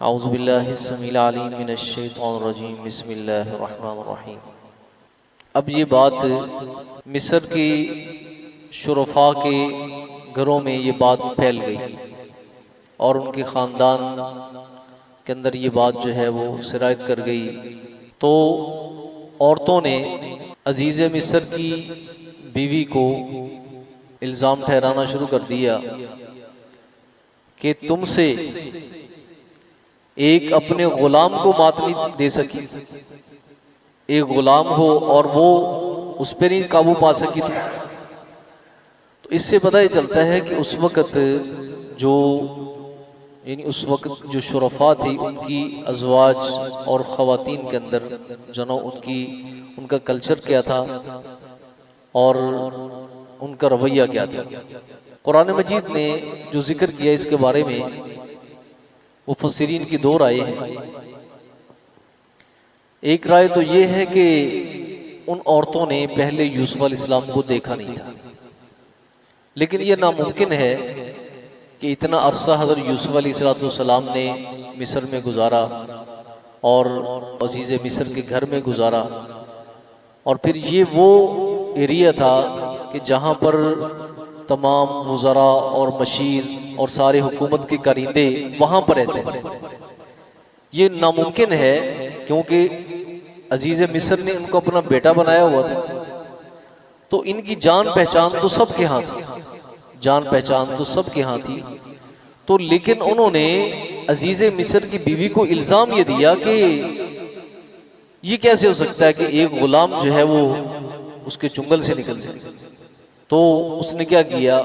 औज़ुबिल्लाहिस्समील अलीम मिनश्शैतानिर्रजीम बिस्मिल्लाहिर्रहमानिर्रहीम। अब ये बात मिस्र की शुरफा के घरों में ये बात फैल गई और उनके ख़ानदान के अंदर ये बात जो है वो सिरायत कर गई। तो औरतों ने अजीज़ मिस्र की बीवी को इल्ज़ाम ठहराना शुरू कर दिया कि तुमसे एक अपने गुलाम को मात नहीं दे सकी, एक गुलाम हो और वो उस पर नहीं काबू पा सकी। तो इससे पता ही चलता है कि उस वक़्त जो शुरफा थी उनकी अज़वाज और ख़वातीन के अंदर जो ना उनका कल्चर क्या था और उनका रवैया क्या था। कुरान मजीद ने जो जिक्र किया इसके बारे में मुफस्सिरीन की दो राय हैं। एक राय तो ये है कि उन औरतों ने पहले यूसुफ अलैहिस्सलाम को देखा नहीं था, लेकिन ये नामुमकिन है कि इतना अरसा हज़रत यूसुफ अलैहिस्सलाम ने मिस्र में गुजारा और अजीज़ मिस्र के घर में गुजारा, और फिर ये वो एरिया था कि जहाँ पर तमाम वज़रा और मशीर और सारे हुकूमत के कारिंदे वहाँ पर रहते थे। ये नामुमकिन है क्योंकि अजीज़ मिस्र ने इनको अपना बेटा बनाया हुआ था, तो इनकी जान पहचान तो सबके यहाँ थी, जान पहचान तो सबके यहाँ थी। तो लेकिन उन्होंने अजीज़ मिस्र की बीवी को इल्ज़ाम ये दिया कि ये कैसे हो सकता है कि एक गुलाम जो है वो उसके चुंगल से निकल जाए। तो उसने क्या किया,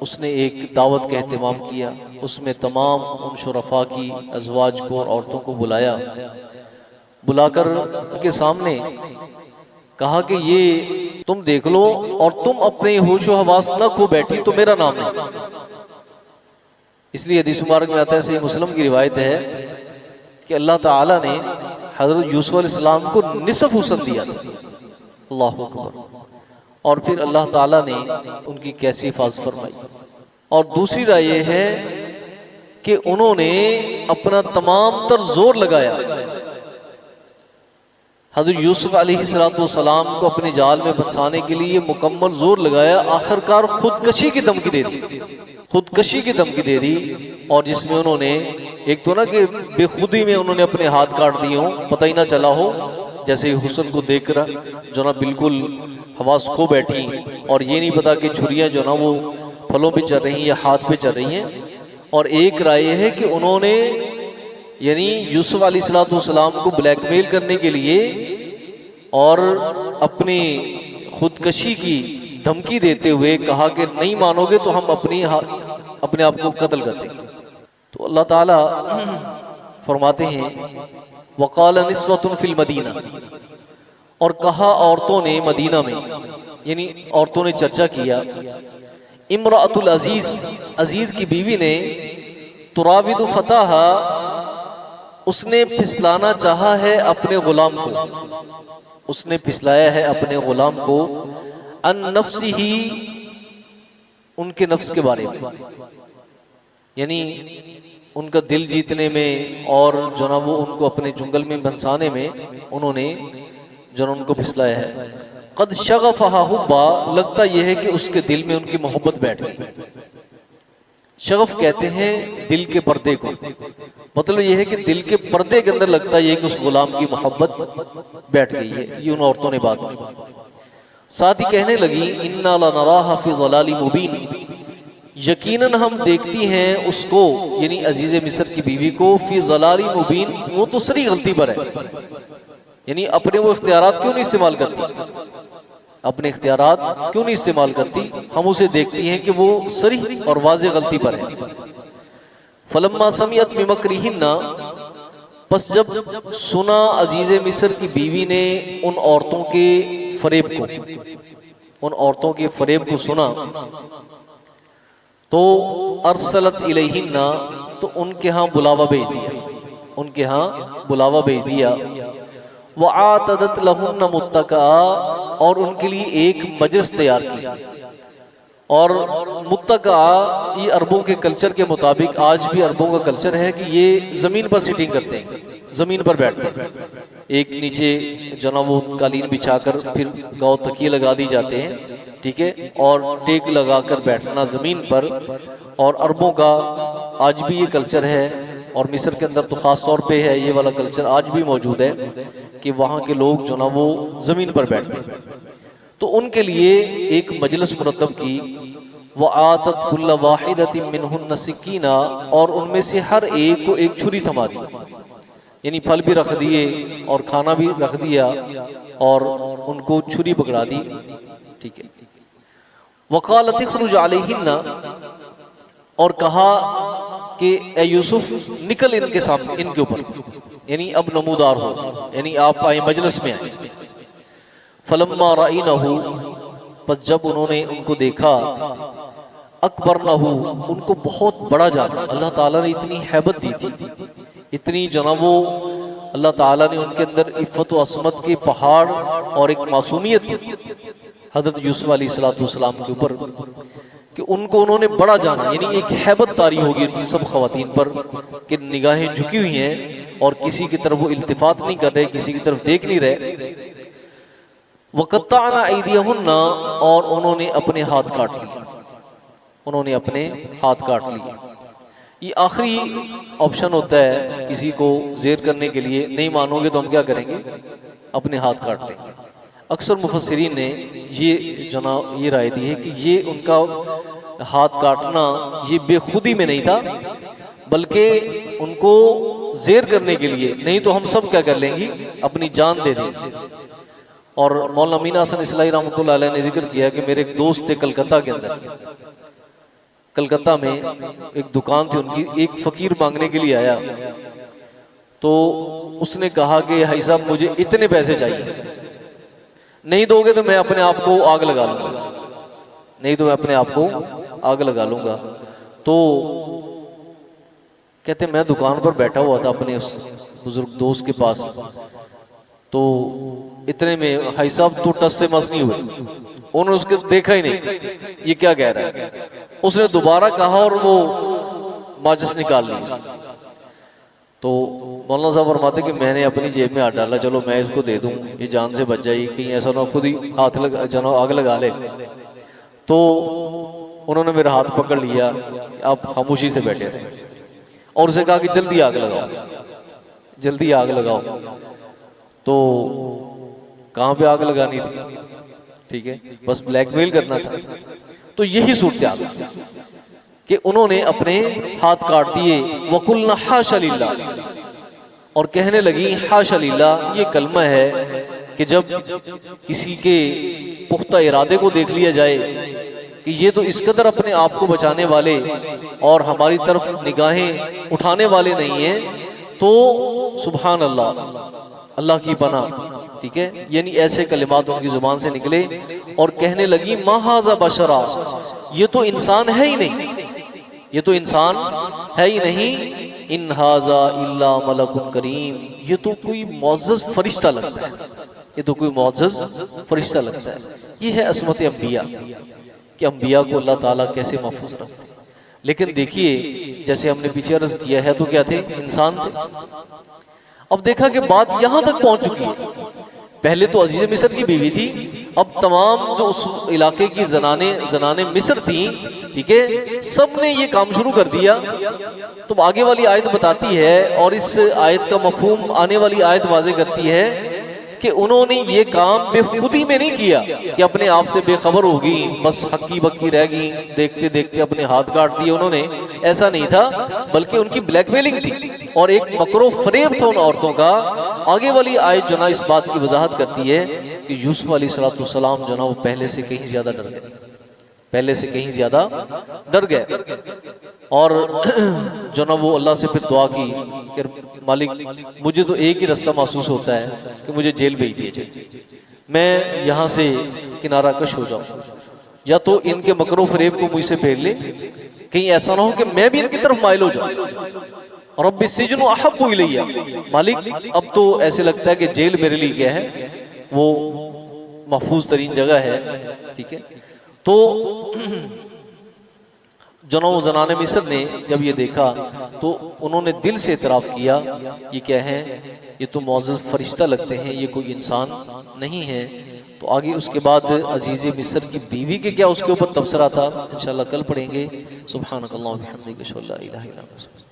उसने एक दावत का एहतमाम किया, उसमें तमाम उन शुरफा की अज़वाज को और औरतों को बुलाया, बुलाकर उनके सामने कहा कि ये तुम देख लो और तुम अपने होश व हवास न खो बैठी तो मेरा नाम नहीं। इसलिए हदीस मुबारक में आता है, सही मुस्लिम की रिवायत है कि अल्लाह ताला ने हज़रत यूसुफ अलैहिस्सलाम को निसफ हुस्न दिया था। अल्लाहु अकबर। और फिर अल्लाह ताला ने उनकी कैसी हिफाज़त फरमाई। और दूसरी राय ये है कि उन्होंने अपना तमाम तर जोर लगाया, हज़रत यूसुफ अलैहिस्सलाम को अपने जाल में फंसाने के लिए मुकम्मल जोर लगाया। आखिरकार खुदकशी की धमकी दे दी, खुदकशी की धमकी दे दी। और जिसमें उन्होंने एक तो ना कि बेखुदी में उन्होंने अपने हाथ काट दिए हों, पता ही ना चला हो, जैसे हुस्न को देखकर जो ना बिल्कुल हवास खो बैठी, और ये नहीं पता कि छुरियाँ जो ना वो फलों पे चल रही हैं या हाथ पे चल रही हैं। और एक राय है कि उन्होंने यानी यूसुफ अलैहिस्सलाम को ब्लैकमेल करने के लिए और अपनी खुदकशी की धमकी देते हुए कहा कि नहीं मानोगे तो हम अपने आप को कत्ल कर देंगे। तो अल्लाह ताला फरमाते हैं वक़ाल निस्वतुन फिल मदीना, और कहा औरतों ने मदीना में, यानी औरतों ने चर्चा किया, इमराअतुल अजीज, अजीज की बीवी ने, तुराविदु फताहा, उसने फिसलाना चाहा है अपने गुलाम को, उसने फिसलाया है अपने गुलाम को, अन नफ्सिही, उनके नफ्स के बारे में, यानी उनका दिल जीतने में और जो ना वो उनको अपने जुंगल में बंसाने में उन्होंने जो ना उनको फिसलाया है। कद शगफ़हा हुब्बा, लगता यह है कि उसके दिल में उनकी मोहब्बत बैठ गई। शगफ कहते हैं दिल के पर्दे को, मतलब यह है कि दिल के पर्दे के अंदर लगता यह है कि उस गुलाम की मोहब्बत बैठ गई है। ये उन औरतों ने बात की। साथ ही कहने लगी इन्ना लनराहा फी ज़लालिम मुबीन, यकीनन हम देखती हैं उसको, यानी अजीज़ मिस्र की बीवी को, फी ज़लालिम मुबीन, वो तो सरी गलती पर है, यानी अपने वो इख्तियारात क्यों नहीं इस्तेमाल करती, अपने इख्तियारात क्यों नहीं इस्तेमाल करती, हम उसे देखती हैं कि वो सरी और वाज़ेह गलती पर है। फलम्मा समियत बिमक्रिहिन्ना, बस जब सुना अजीज़ मिस्र की बीवी ने उन औरतों के फरेब को, उन औरतों के फरेब को सुना, तो अरसलत इलैहिन्ना, तो उनके यहाँ बुलावा भेज दिया, उनके यहाँ बुलावा भेज दिया। वआतदत लहुन्ना मुत्तका, और उनके लिए एक मजलिस तैयार की, और मुत्तका ये अरबों के कल्चर के मुताबिक आज भी अरबों का कल्चर है कि ये ज़मीन पर सिटिंग करते हैं, ज़मीन पर बैठते हैं। एक नीचे जना वो कालीन बिछाकर फिर गाँव तकिए लगा दी जाते हैं, ठीक है, और टेक लगाकर बैठना ज़मीन पर। और अरबों का आज भी ये कल्चर है, और मिस्र के अंदर तो ख़ास तौर पे है ये वाला कल्चर, आज भी मौजूद है कि वहाँ के लोग जो ना वो ज़मीन पर बैठते हैं। तो उनके लिए एक मजलिस मुरतब की, व आतत कुल्ल वाहिदतिन मिनहुन्न सिकीना, और उनमें से हर एक को एक छुरी थमा दी, यानी फल भी रख दिए और खाना भी रख दिया और उनको छुरी पकड़ा दी, ठीक है। वक़ालत इख़रुज अलैहिन्ना, और कहा कि ए यूसुफ निकल इनके सामने, इनके ऊपर, यानी अब नमूदार हो, यानी आप आए मजलिस में आए। फलम्मा रअयनहु, बस जब उन्होंने उनको देखा, अकबरनहु, उनको बहुत बड़ा जाना, अल्लाह ताला ने इतनी हैबत दी थी, इतनी जनाबो अल्लाह ताला ने उनके अंदर इफ़्फ़त व असमत के पहाड़ और एक मासूमियत थी हज़रत यूसुफ अलैहिस्सलाम के ऊपर, कि उनको उन्होंने बड़ा जाना, यानी एक हैबत तारी होगी उन सब ख़वातीन पर कि निगाहें झुकी हुई हैं और किसी की तरफ वो इल्तिफात नहीं कर रहे, किसी की तरफ देख नहीं रहे। वक़त्तअना अयदियहुन्ना, और उन्होंने अपने हाथ काट लिए, उन्होंने अपने हाथ काट लिए। ये आखिरी ऑप्शन होता है किसी को ज़ेर करने के लिए, नहीं मानोगे तो हम क्या करेंगे, अपने हाथ काट लेंगे। अक्सर मुफस्सिरीन ने ये राय दी है कि ये उनका हाथ काटना ये बेखुदी में नहीं था, बल्कि उनको ज़ेर करने के लिए, नहीं तो हम सब क्या कर लेंगे, अपनी जान दे देंगे। और मौलाना मीना हसन इस्लाही रहमतुल्लाह अलैह ने जिक्र किया कि मेरे एक दोस्त थे कलकत्ता के अंदर, कलकत्ता में एक दुकान थी उनकी, एक फ़कीर मांगने के लिए आया, तो उसने कहा कि भाई साहब मुझे इतने पैसे चाहिए, नहीं दोगे तो मैं अपने आप को आग लगा लूंगा, नहीं तो मैं अपने आप को आग लगा लूंगा। तो कहते मैं दुकान पर बैठा हुआ था अपने उस बुजुर्ग दोस्त के पास, तो इतने में भाई साहब तो टस से मस नहीं हुए, उन्होंने उसके देखा ही नहीं ये क्या कह रहा है। उसने दोबारा कहा और वो माचिस निकाल ली। तो मौलाना साहब फरमाते कि मैंने अपनी जेब में हाथ डाला, चलो मैं इसको दे दूं, ये जान से बच जाएगी, कहीं ऐसा ना खुद ही हाथ लगा जानो आग लगा ले। तो उन्होंने मेरा हाथ पकड़ लिया, आप खामोशी से बैठे थे, और उसे कहा कि जल्दी आग लगाओ, जल्दी आग लगाओ। तो कहाँ पे आग लगानी थी, ठीक है, बस ब्लैकमेल करना था। तो यही सूरत आ गई कि उन्होंने अपने हाथ काट दिए। वकुल्ना हाशा लिल्लाह, और कहने लगी हाशा लिल्लाह, ये कलमा है कि जब किसी के पुख्ता इरादे को देख लिया जाए कि ये तो इस कदर अपने आप को बचाने वाले और हमारी तरफ निगाहें उठाने वाले नहीं हैं, तो सुभान अल्लाह, अल्लाह की पनाह, ठीक है, यानी ऐसे कलिमात उनकी जुबान से निकले। और कहने लगी मा हाज़ा बशरा, ये तो इंसान है ही नहीं, ये तो इंसान है ही नहीं, इन हाज़ा इल्ला मलकुन करीम, ये तो कोई मुअज़्ज़ज़ फरिश्ता लगता है, ये तो कोई मुअज़्ज़ज़ फरिश्ता लगता है। ये है असमत अंबिया कि अंबिया को अल्लाह ताला कैसे महफूज रखते हैं। लेकिन देखिए जैसे हमने पीछे अर्ज किया है, तो क्या थे, इंसान थे। अब देखा कि बात यहां तक पहुंच चुकी है, पहले तो अजीज मिस्र की बीवी थी, अब तमाम जो उस इलाके की जनाने मिस्र थी, ठीक है, सब ने ये काम शुरू कर दिया। तो आगे वाली आयत बताती है, और इस आयत का मफहूम आने वाली आयत वाज़े करती है कि उन्होंने ये काम बेखुदी में नहीं किया कि अपने आप से बेखबर होगी, बस हक्की बक्की रह गई, देखते देखते अपने हाथ काट दिए उन्होंने, ऐसा नहीं था, बल्कि उनकी ब्लैकमेलिंग थी और एक मकरो फरेब था उन औरतों का। आगे वाली आयत जो ना इस बात की वजाहत करती है कि यूसुफ अलैहिस्सलाम जो ना वो पहले से कहीं ज्यादा डर गए, पहले से कहीं ज्यादा डर गए, और जो ना वो अल्लाह से फिर दुआ की कि मालिक मुझे तो एक ही रास्ता महसूस होता है कि मुझे जेल भेज दिया जाए, मैं यहाँ से किनारा कश हो जाऊँ, या तो इनके मकरो फरेब को मुझसे फेर ले, कहीं ऐसा ना हो कि मैं भी इनकी तरफ माइल हो जाऊँ। और रब्बी सिजनु अहब्बु इलैया, मालिक अब तो ऐसे लगता है कि जेल मेरे लिए क्या है, वो महफूज तरीन जगह है, ठीक है। तो जनों ज़नाने मिस्र ने जब ये देखा तो उन्होंने दिल से इतराफ़ किया, ये क्या है, ये तो मुअज़्ज़ज़ फरिश्ता लगते हैं, ये कोई इंसान नहीं है। तो आगे उसके बाद अजीज़ मिस्र की बीवी के क्या उसके ऊपर तबसरा था, इंशाअल्लाह कल पढ़ेंगे। सुब्हानकल्लाह व बिहम्दिक, अशहदु अल्ला इलाहा इल्ला अंत।